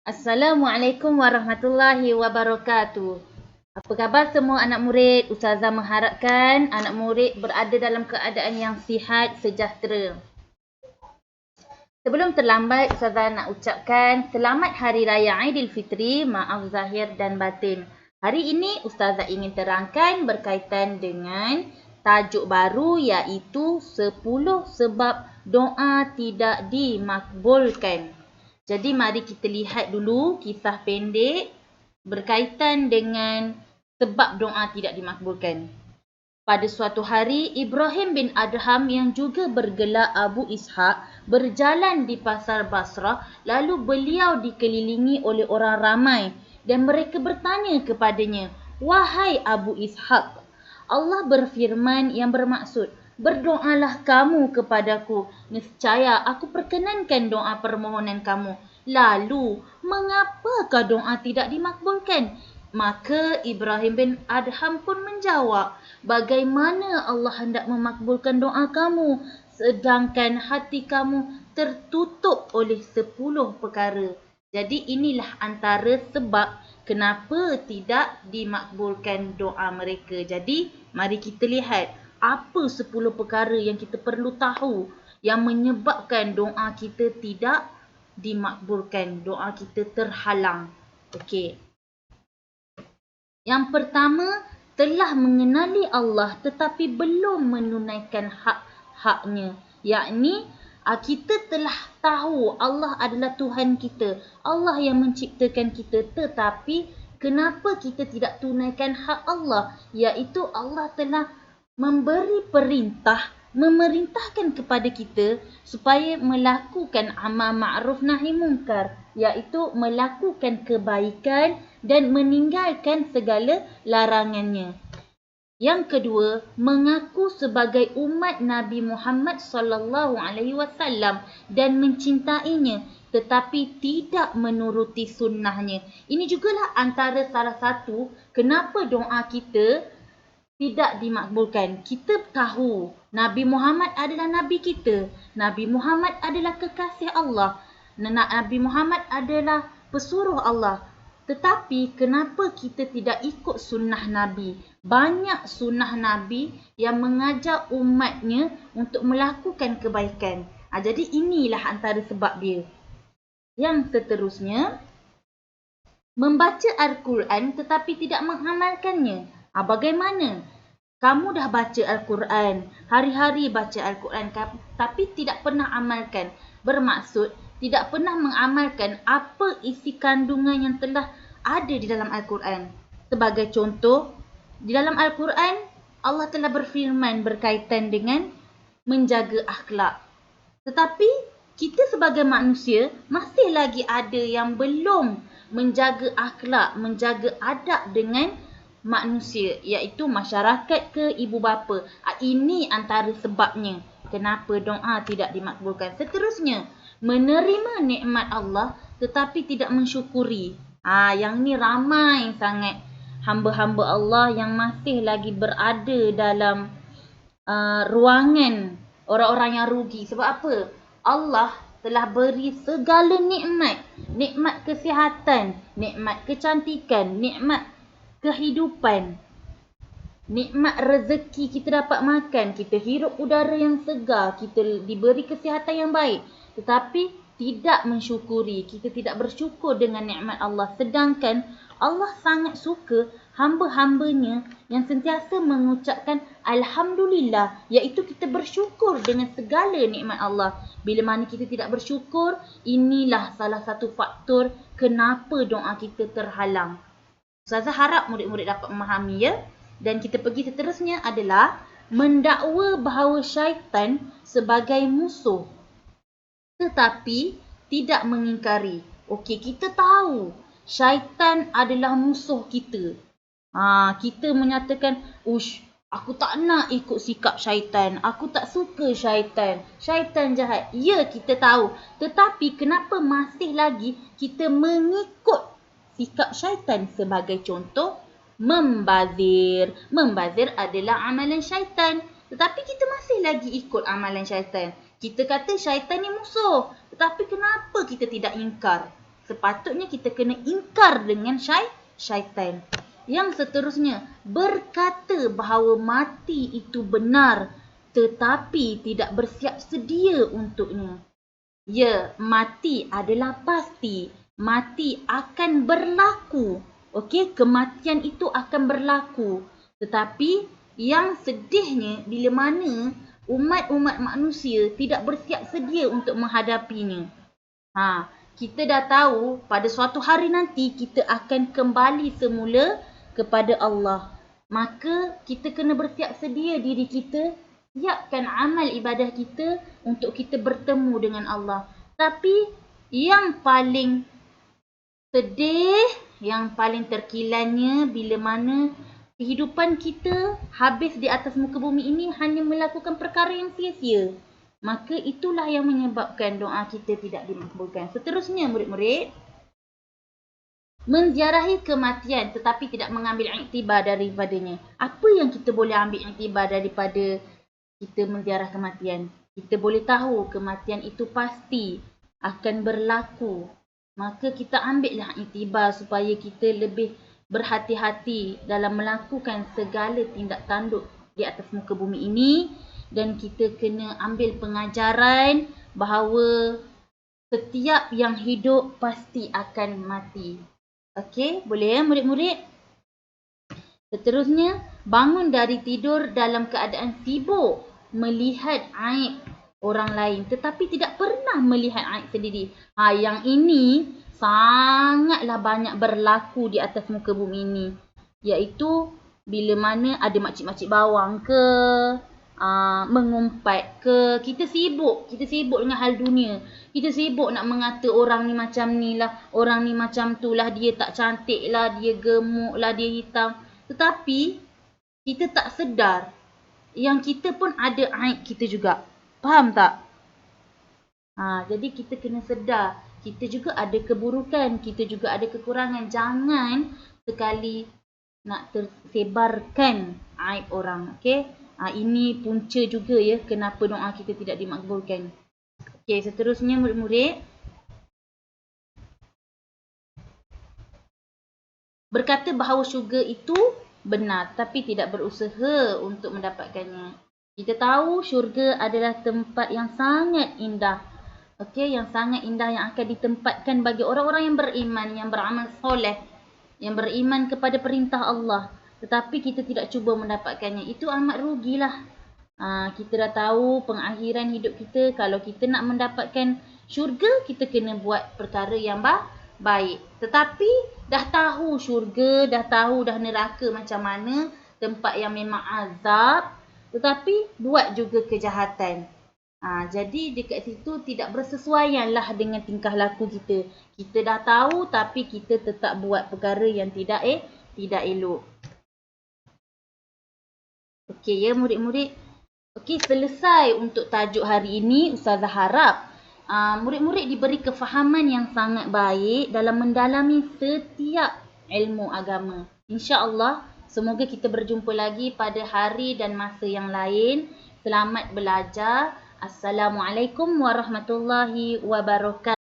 Assalamualaikum warahmatullahi wabarakatuh. Apa khabar semua anak murid? Ustazah mengharapkan anak murid berada dalam keadaan yang sihat, sejahtera. Sebelum terlambat, Ustazah nak ucapkan Selamat Hari Raya Aidilfitri, maaf zahir dan batin. Hari ini Ustazah ingin terangkan berkaitan dengan tajuk baru iaitu 10 sebab doa tidak dimakbulkan. Jadi mari kita lihat dulu kisah pendek berkaitan dengan sebab doa tidak dimakbulkan. Pada suatu hari, Ibrahim bin Adham yang juga bergelar Abu Ishaq berjalan di pasar Basrah, lalu beliau dikelilingi oleh orang ramai dan mereka bertanya kepadanya, "Wahai Abu Ishaq, Allah berfirman yang bermaksud, berdoalah kamu kepadaku, nescaya aku perkenankan doa permohonan kamu. Lalu, mengapakah doa tidak dimakbulkan?" Maka Ibrahim bin Adham pun menjawab, "Bagaimana Allah hendak memakbulkan doa kamu sedangkan hati kamu tertutup oleh 10 perkara?" Jadi inilah antara sebab kenapa tidak dimakbulkan doa mereka. Jadi mari kita lihat apa 10 perkara yang kita perlu tahu yang menyebabkan doa kita tidak dimakbulkan, doa kita terhalang. Okey. Yang pertama, telah mengenali Allah tetapi belum menunaikan hak-haknya. Yakni, kita telah tahu Allah adalah Tuhan kita. Allah yang menciptakan kita. Tetapi, kenapa kita tidak tunaikan hak Allah? Iaitu Allah telah memberi perintah, memerintahkan kepada kita supaya melakukan amal ma'ruf nahi munkar, iaitu melakukan kebaikan dan meninggalkan segala larangannya. Yang kedua, mengaku sebagai umat Nabi Muhammad SAW dan mencintainya tetapi tidak menuruti sunnahnya. Ini jugalah antara salah satu kenapa doa kita tidak dimakbulkan. Kita tahu Nabi Muhammad adalah Nabi kita. Nabi Muhammad adalah kekasih Allah. Nabi Muhammad adalah pesuruh Allah. Tetapi kenapa kita tidak ikut sunnah Nabi? Banyak sunnah Nabi yang mengajar umatnya untuk melakukan kebaikan. Jadi inilah antara sebab dia. Yang seterusnya, membaca Al-Quran tetapi tidak mengamalkannya. Bagaimana? Kamu dah baca Al-Quran, hari-hari baca Al-Quran tapi tidak pernah amalkan. Bermaksud, tidak pernah mengamalkan apa isi kandungan yang telah ada di dalam Al-Quran. Sebagai contoh, di dalam Al-Quran, Allah telah berfirman berkaitan dengan menjaga akhlak. Tetapi, kita sebagai manusia masih lagi ada yang belum menjaga akhlak, menjaga adab dengan manusia, iaitu masyarakat ke ibu bapa. Ini antara sebabnya kenapa doa tidak dimakbulkan. Seterusnya, menerima nikmat Allah tetapi tidak mensyukuri. Yang ni ramai sangat hamba-hamba Allah yang masih lagi berada dalam ruangan orang-orang yang rugi. Sebab apa? Allah telah beri segala nikmat. Nikmat kesihatan, nikmat kecantikan, nikmat kehidupan, nikmat rezeki, kita dapat makan, kita hirup udara yang segar, kita diberi kesihatan yang baik. Tetapi tidak mensyukuri, kita tidak bersyukur dengan nikmat Allah. Sedangkan Allah sangat suka hamba-hambanya yang sentiasa mengucapkan Alhamdulillah, iaitu kita bersyukur dengan segala nikmat Allah. Bila mana kita tidak bersyukur, inilah salah satu faktor kenapa doa kita terhalang. Ustazah harap murid-murid dapat memahami ya. Dan kita pergi seterusnya adalah mendakwa bahawa syaitan sebagai musuh tetapi tidak mengingkari. Okey, kita tahu syaitan adalah musuh kita. Kita menyatakan, aku tak nak ikut sikap syaitan. Aku tak suka syaitan. Syaitan jahat. Ya, kita tahu. Tetapi kenapa masih lagi kita mengikut sikap syaitan? Sebagai contoh, membazir. Membazir adalah amalan syaitan. Tetapi kita masih lagi ikut amalan syaitan. Kita kata syaitan ni musuh. Tetapi kenapa kita tidak ingkar? sepatutnya kita kena ingkar dengan syaitan. Yang seterusnya, berkata bahawa mati itu benar tetapi tidak bersiap sedia untuknya. Ya, mati adalah pasti. Mati akan berlaku. Okey, kematian itu akan berlaku. Tetapi yang sedihnya bila mana umat-umat manusia tidak bersiap sedia untuk menghadapinya. Kita dah tahu pada suatu hari nanti kita akan kembali semula kepada Allah. Maka kita kena bersiap sedia diri kita, siapkan amal ibadah kita untuk kita bertemu dengan Allah. Tapi yang paling sedih, yang paling terkilannya bila mana kehidupan kita habis di atas muka bumi ini hanya melakukan perkara yang sia-sia. Maka itulah yang menyebabkan doa kita tidak dimakbulkan. Seterusnya murid-murid, menziarahi kematian tetapi tidak mengambil iktibar daripadanya. Apa yang kita boleh ambil iktibar daripada kita menziarah kematian? Kita boleh tahu kematian itu pasti akan berlaku. Maka kita ambillah iktibar supaya kita lebih berhati-hati dalam melakukan segala tindak tanduk di atas muka bumi ini. Dan kita kena ambil pengajaran bahawa setiap yang hidup pasti akan mati. Okey, boleh ya murid-murid? Seterusnya, bangun dari tidur dalam keadaan sibuk melihat aib orang lain tetapi tidak pernah melihat aib sendiri. Yang ini sangatlah banyak berlaku di atas muka bumi ini. Iaitu bila mana ada makcik-makcik bawang ke, mengumpat ke, kita sibuk dengan hal dunia. Kita sibuk nak mengata orang ni macam ni lah, orang ni macam tu lah, dia tak cantik lah, dia gemuk lah, dia hitam. Tetapi kita tak sedar yang kita pun ada aib kita juga. Faham tak? Jadi kita kena sedar, kita juga ada keburukan, kita juga ada kekurangan. Jangan sekali nak tersebarkan aib orang. Okey? Ini punca juga ya kenapa doa kita tidak dimakbulkan. Okey, seterusnya murid-murid. Berkata bahawa syurga itu benar tapi tidak berusaha untuk mendapatkannya. Kita tahu syurga adalah tempat yang sangat indah. Okey, yang sangat indah yang akan ditempatkan bagi orang-orang yang beriman, yang beramal soleh, yang beriman kepada perintah Allah. Tetapi kita tidak cuba mendapatkannya. Itu amat rugilah. Kita dah tahu pengakhiran hidup kita. Kalau kita nak mendapatkan syurga, kita kena buat perkara yang baik. Tetapi dah tahu syurga, dah tahu dah neraka macam mana, tempat yang memang azab, tetapi buat juga kejahatan. Jadi dekat situ tidak bersesuaian lah dengan tingkah laku kita. Kita dah tahu tapi kita tetap buat perkara yang tidak elok. Okey ya murid-murid. Okey, selesai untuk tajuk hari ini. Ustazah harap murid-murid diberi kefahaman yang sangat baik dalam mendalami setiap ilmu agama. InsyaAllah, semoga kita berjumpa lagi pada hari dan masa yang lain. Selamat belajar. Assalamualaikum warahmatullahi wabarakatuh.